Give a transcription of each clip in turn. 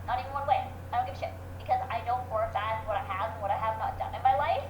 Not even one way. I don't give a shit. Because I know for a fact what I have and what I have not done in my life.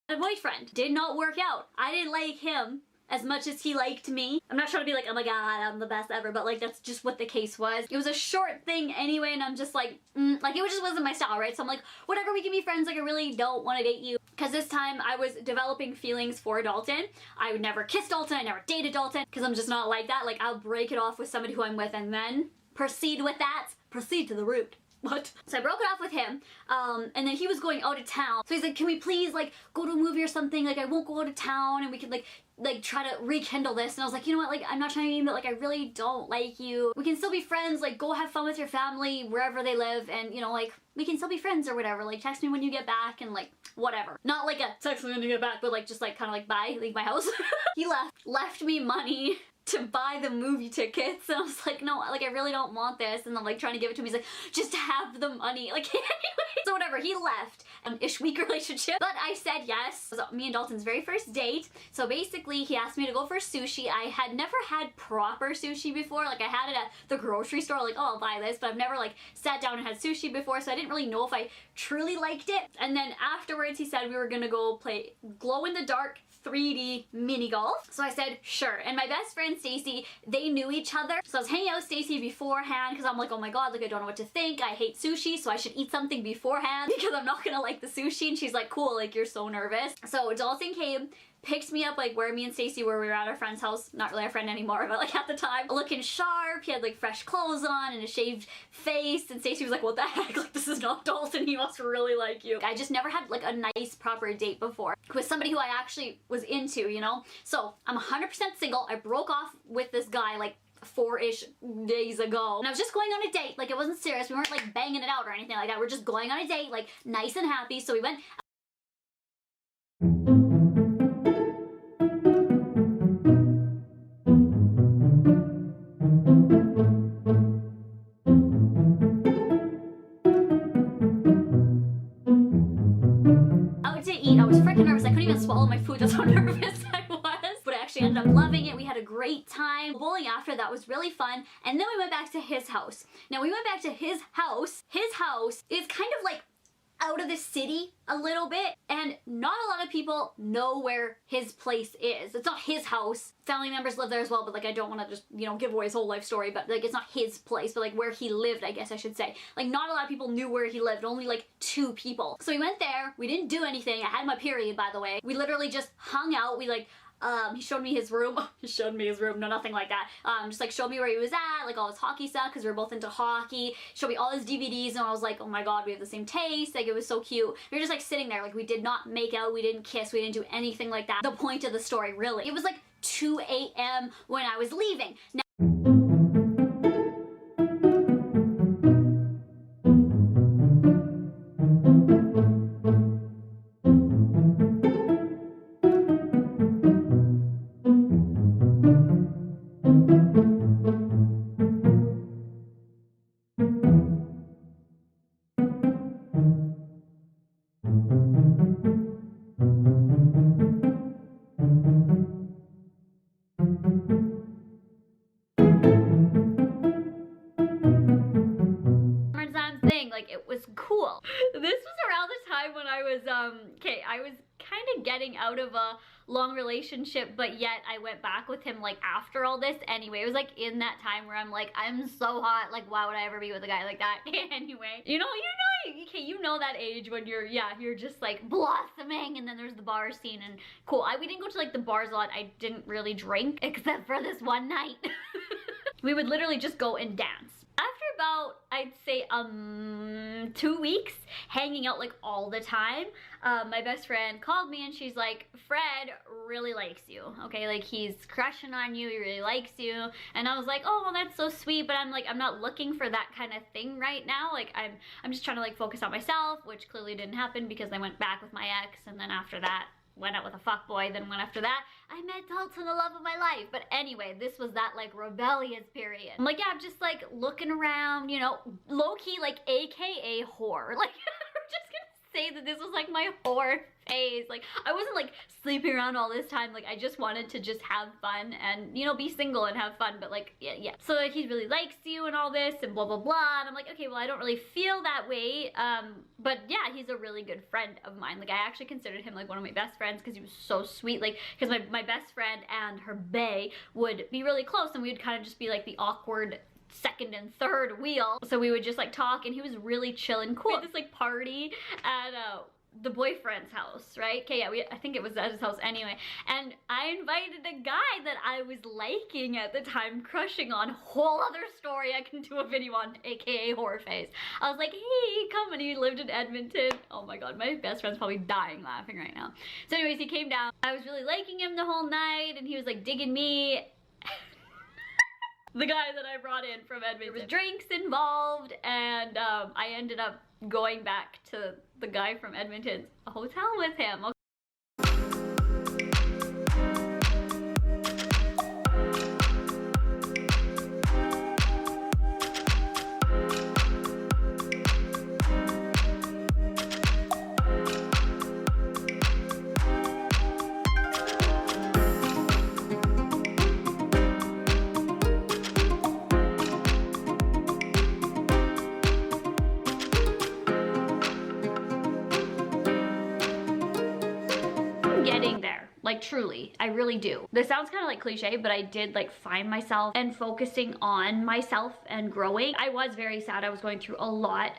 My boyfriend did not work out. I didn't like him as much as he liked me. I'm not trying to be like, oh my god, I'm the best ever, but like that's just what the case was. It was a short thing anyway, and I'm just like, like it just wasn't my style, right? So I'm like, whatever, we can be friends, like I really don't want to date you. Because this time I was developing feelings for Dalton. I would never kiss Dalton, I never dated Dalton, because I'm just not like that. Like I'll break it off with somebody who I'm with and then proceed with that. Proceed to the root. What? So I broke it off with him, and then he was going out of town. So he's like, can we please like go to a movie or something? Like I won't go out of town and we could like try to rekindle this. And I was like, you know what, like I'm not trying to mean, but like I really don't like you. We can still be friends, like go have fun with your family wherever they live, and you know, like we can still be friends or whatever. Like text me when you get back and like whatever. Not like a text me when you get back, but like just like kind of like bye, leave my house. He left me money to buy the movie tickets, and I was like, no, like I really don't want this, and I'm like trying to give it to him. He's like, just have the money, like anyway. So whatever, he left an ish week relationship, but I said yes. It was me and Dalton's very first date. So basically he asked me to go for sushi. I had never had proper sushi before. Like I had it at the grocery store, like, oh, I'll buy this, but I've never like sat down and had sushi before, so I didn't really know if I truly liked it. And then afterwards he said we were gonna go play glow in the dark 3D mini golf. So I said, sure. And my best friend Stacy, they knew each other. So I was hanging out with Stacy beforehand because I'm like, oh my god, like I don't know what to think. I hate sushi, so I should eat something beforehand because I'm not gonna like the sushi. And she's like, cool, like you're so nervous. So Dalton came, picked me up like where me and Stacy were. We were at our friend's house. Not really our friend anymore, but like at the time. Looking sharp. He had like fresh clothes on and a shaved face. And Stacy was like, what the heck? Like this is not Dalton. He must really like you. I just never had like a nice proper date before with somebody who I actually was into, you know? So I'm 100% single. I broke off with this guy like 4-ish days ago. And I was just going on a date. Like it wasn't serious. We weren't like banging it out or anything like that. We're just going on a date, like nice and happy. So we went. Out to eat. I was freaking nervous. I couldn't even swallow my food. That's how nervous I was. But I actually ended up loving it. We had a great time. Bowling after that was really fun. And then we went back to his house. Now we went back to his house. His house is kind of like out of the city a little bit, and not a lot of people know where his place is. It's not his house. Family members live there as well, but like I don't want to just, you know, give away his whole life story, but like it's not his place, but like where he lived, I guess I should say. Like not a lot of people knew where he lived, only like 2 people. So we went there, we didn't do anything. I had my period, by the way. We literally just hung out. We like he showed me his room. He showed me his room. No, nothing like that. Just like showed me where he was at, like all his hockey stuff, because we were both into hockey. Showed me all his DVDs, and I was like, oh my god, we have the same taste. Like it was so cute. We were just like sitting there, like we did not make out, we didn't kiss, we didn't do anything like that. The point of the story, really. It was like 2 a.m. when I was leaving. Now, okay, I was kind of getting out of a long relationship, but yet I went back with him like after all this anyway. It was like in that time where I'm like, I'm so hot, like why would I ever be with a guy like that? Anyway, you know, okay, you know that age when you're just like blossoming, and then there's the bar scene, and cool. We didn't go to like the bars a lot. I didn't really drink except for this one night. We would literally just go and dance. After about, I'd say 2 weeks hanging out like all the time, my best friend called me and she's like, Fred really likes you, okay, like he's crushing on you, he really likes you. And I was like, oh well, that's so sweet, but I'm like, I'm not looking for that kind of thing right now. Like I'm just trying to like focus on myself, which clearly didn't happen because I went back with my ex, and then after that went out with a fuckboy, then went after that, I met Dalton, the love of my life. But anyway, this was that like rebellious period. I'm like, yeah, I'm just like looking around, you know, low-key like AKA whore. Like, I'm just gonna say that this was like my whore phase. Like, I wasn't like sleeping around all this time. Like, I just wanted to just have fun and, you know, be single and have fun. But like, yeah. So like, he really likes you and all this and blah, blah, blah. And I'm like, okay, well, I don't really feel that way. But yeah, he's a really good friend of mine. Like, I actually considered him like one of my best friends because he was so sweet. Like, because my best friend and her bae would be really close, and we would kind of just be like the awkward second and third wheel. So we would just like talk, and he was really chill and cool. We had this like party at the boyfriend's house, right? Okay, yeah, I think it was at his house anyway. And I invited a guy that I was liking at the time, crushing on. Whole other story I can do a video on, aka horror face. I was like, hey, come, and he lived in Edmonton. Oh my god, my best friend's probably dying laughing right now. So anyways, he came down. I was really liking him the whole night, and he was like digging me. The guy that I brought in from Edmonton. There was drinks involved, and I ended up going back to the guy from Edmonton's hotel with him. Getting there, like truly, I really do. This sounds kind of like cliche, but I did like find myself and focusing on myself and growing. I was very sad. I was going through a lot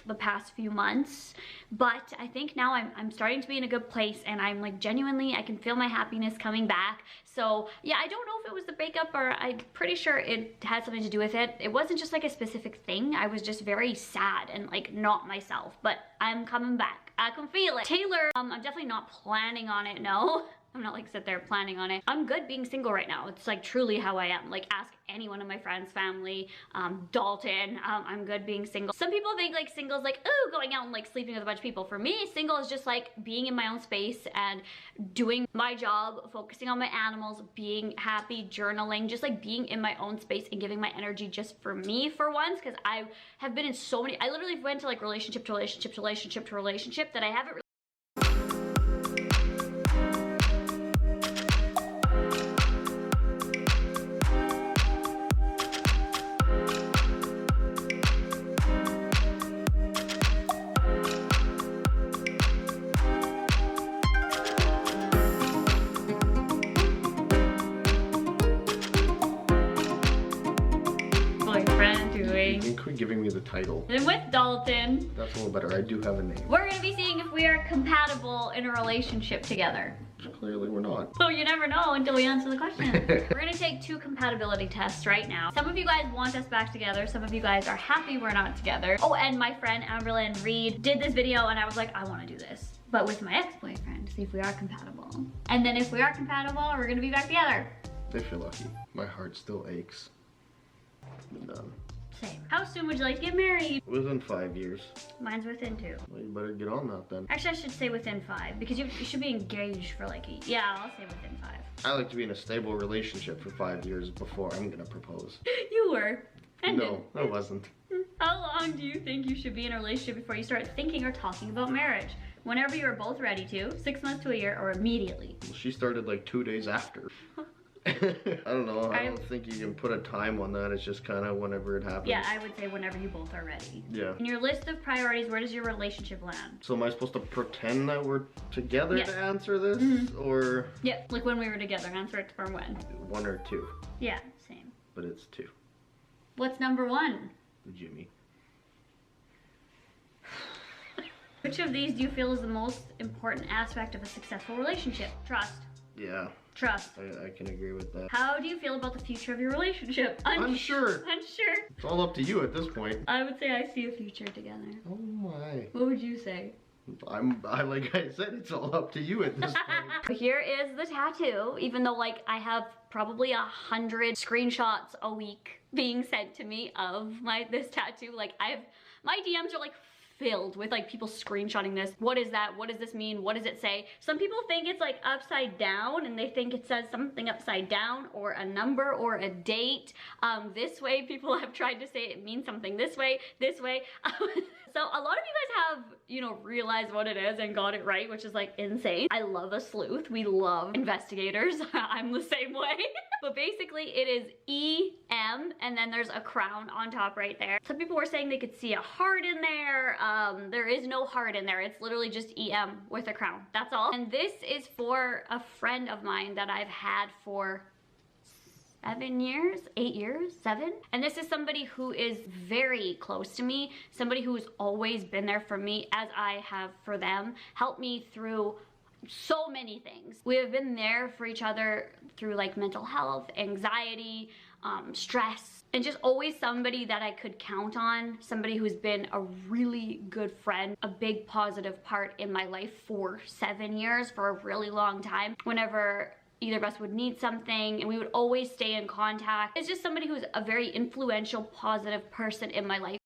the past few months, but I think now I'm starting to be in a good place, and I'm like genuinely, I can feel my happiness coming back. So yeah, I don't know if it was the breakup, or I'm pretty sure it had something to do with it. It wasn't just like a specific thing. I was just very sad and like not myself, but I'm coming back. I can feel it. Taylor, I'm definitely not planning on it, no. I'm not like sit there planning on it. I'm good being single right now. It's like truly how I am. Like ask any one of my friends, family, Dalton, I'm good being single. Some people think like single is like, ooh, going out and like sleeping with a bunch of people. For me, single is just like being in my own space and doing my job, focusing on my animals, being happy, journaling, just like being in my own space and giving my energy just for me for once. Because I have been in so many, I literally went to like relationship to relationship to relationship to relationship that I haven't really Quit giving me the title. been with Dalton. That's a little better. I do have a name. We're gonna be seeing if we are compatible in a relationship together. Clearly we're not. Well, you never know until we answer the question. We're gonna take 2 compatibility tests right now. Some of you guys want us back together. Some of you guys are happy we're not together. Oh, and my friend Amberlyn Reed did this video, and I was like, I wanna do this, but with my ex-boyfriend, to see if we are compatible. And then if we are compatible, we're gonna be back together. If you're lucky. My heart still aches. I'm done. Same. How soon would you like to get married? Within 5 years. Mine's within 2. Well, you better get on that then. Actually, I should say within 5, because you should be engaged for like 8. Yeah, I'll say within 5. I like to be in a stable relationship for 5 years before I'm gonna propose. You were. No, I wasn't. How long do you think you should be in a relationship before you start thinking or talking about marriage? Whenever you are both ready to, 6 months to a year, or immediately. Well, she started like 2 days after. I don't know. I I- don't think you can put a time on that. It's just kind of whenever it happens. Yeah, I would say whenever you both are ready. Yeah. In your list of priorities, where does your relationship land? So am I supposed to pretend that we're together Yes. to answer this? Or Yep, like when we were together. Answer it for when. 1 or 2? Yeah, same. But it's 2. What's number 1? Jimmy. Which of these do you feel is the most important aspect of a successful relationship? Trust. Yeah, Trust. I can agree with that. How do you feel about the future of your relationship? Unsure. Unsure. It's all up to you at this point. I would say I see a future together. Oh my. What would you say? Like I said, it's all up to you at this point. Here is the tattoo, even though like I have probably 100 screenshots a week being sent to me of this tattoo. Like my DMs are like filled with like people screenshotting this. What is that? What does this mean? What does it say? Some people think it's like upside down and they think it says something upside down or a number or a date. This way people have tried to say it means something this way, this way. So a lot of you guys have, you know, realized what it is and got it right, which is like insane. I love a sleuth. We love investigators. I'm the same way. But basically it is EM and then there's a crown on top right there. Some people were saying they could see a heart in there. There is no heart in there. It's literally just EM with a crown. That's all. And this is for a friend of mine that I've had for 7 years, 8 years, 7. And this is somebody who is very close to me, somebody who's always been there for me as I have for them, helped me through so many things. We have been there for each other through like mental health, anxiety, stress, and just always somebody that I could count on, somebody who's been a really good friend, a big positive part in my life for 7 years, for a really long time. Whenever either of us would need something and we would always stay in contact. It's just somebody who's a very influential, positive person in my life.